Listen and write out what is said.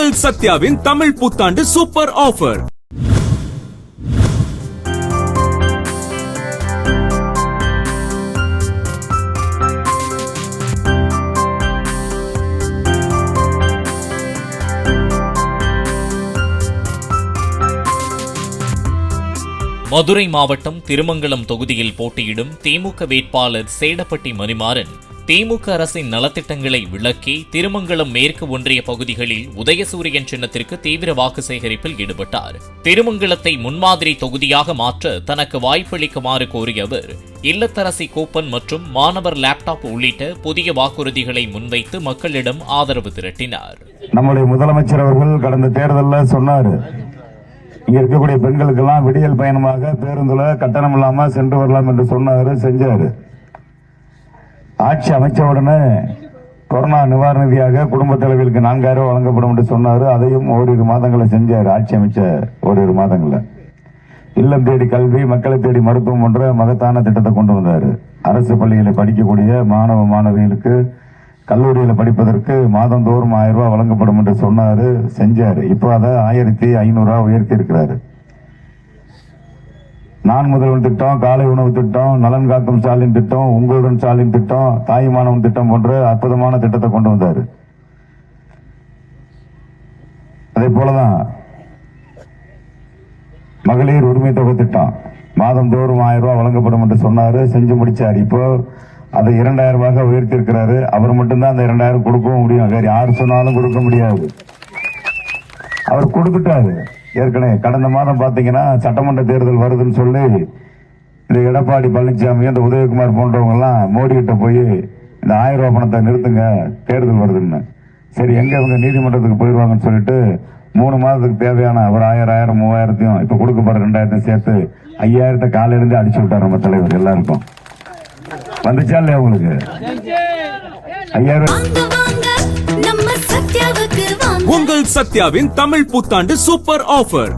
உங்கள் சத்யாவின் தமிழ் புத்தாண்டு super offer. Madurai மாவட்டம் திருமங்கலம் தொகுதியில் போட்டியிடும் திமுக வேட்பாளர் சேடப்பட்டி மணிமாறன் திமுக அரசின் நலத்திட்டங்களை விளக்கி திருமங்கலம் மேற்கு ஒன்றிய பகுதிகளில் உதயசூரியன் சின்னத்திற்கு தீவிர வாக்கு சேகரிப்பில் ஈடுபட்டார். திருமங்கலத்தை முன்மாதிரி தொகுதியாக மாற்ற தனக்கு வாய்ப்பளிக்குமாறு கோரிய அவர் இல்லத்தரசி கூப்பன் மற்றும் மாணவர் லேப்டாப் உள்ளிட்ட புதிய வாக்குறுதிகளை முன்வைத்து மக்களிடம் ஆதரவு திரட்டினார். நம்முடைய முதலமைச்சர் அவர்கள் கடந்த தேர்தலில் சொன்னார், இங்க இருக்கக்கூடிய பெண்களுக்கெல்லாம் விடியல் பயணமாக பேருந்துல கட்டணம் இல்லாம சென்று வரலாம் என்று சொன்னாரு, செஞ்சாரு. ஆட்சி அமைச்ச உடனே கொரோனா நிவாரண நிதியாக குடும்ப தலைவிகளுக்கு 4000 ரூபாய் வழங்கப்படும் என்று சொன்னாரு. அதையும் ஓரிரு மாதங்களை செஞ்சாரு. ஆட்சி அமைச்ச ஓரிரு மாதங்கள்ல இல்லம் தேடி கல்வி, மக்களை தேடி மருத்துவம் போன்ற மகத்தான திட்டத்தை கொண்டு வந்தாரு. அரசு பள்ளிகளை படிக்கக்கூடிய மாணவ மாணவிகளுக்கு கல்லூரியில படிப்பதற்கு மாதந்தோறும் 1000 ரூபாய் வழங்கப்படும் என்று சொன்னாரு, செஞ்சாரு. இப்போ அதை 1500 ரூபாய் உயர்த்தி இருக்கிறாரு. நான் முதல்வன் திட்டம், காலை உணவு திட்டம், நலன் காக்கும் ஸ்டாலின் திட்டம், உங்களுடன் ஸ்டாலின் திட்டம், தாய் மாணவன் திட்டம் போன்ற அற்புதமான திட்டத்தை கொண்டு வந்தாரு. அதே போலதான் மகளிர் உரிமை தொகை திட்டம் மாதந்தோறும் 1000 ரூபாய் வழங்கப்படும் என்று சொன்னாரு, செஞ்சு முடிச்சாரு. இப்போ அதை 2000 ரூபாய் உயர்த்தி இருக்கிறாரு. அவர் மட்டும்தான் அந்த 2000 கொடுக்கவும் முடியும், வேற யார் சொன்னாலும் கொடுக்க முடியாது. அவர் கொடுத்துட்டாரு. ஏற்கனவே கடந்த மாதம் பாத்தீங்கன்னா சட்டமன்ற தேர்தல் வருதுன்னு சொல்லி இந்த எடப்பாடி பழனிசாமி, இந்த உதயகுமார் போன்றவங்க எல்லாம் மோடி கிட்ட போய் இந்த 1000 ரூபாய் பணத்தை நிறுத்துங்க, தேர்தல் வருதுன்னு. சரி, எங்க இவங்க நீதிமன்றத்துக்கு போயிடுவாங்கன்னு சொல்லிட்டு 3 மாதத்துக்கு தேவையான ஒரு 1000 3000 இப்ப கொடுக்கப்படுற 2000 சேர்த்து 5000 காலையில இருந்து அடிச்சு விட்டார் நம்ம தலைவர். எல்லாருக்கும் வந்துச்சா இல்லையா உங்களுக்கு? 5000. உங்கள் சத்யாவின் தமிழ் புத்தாண்டு சூப்பர் ஆஃபர்.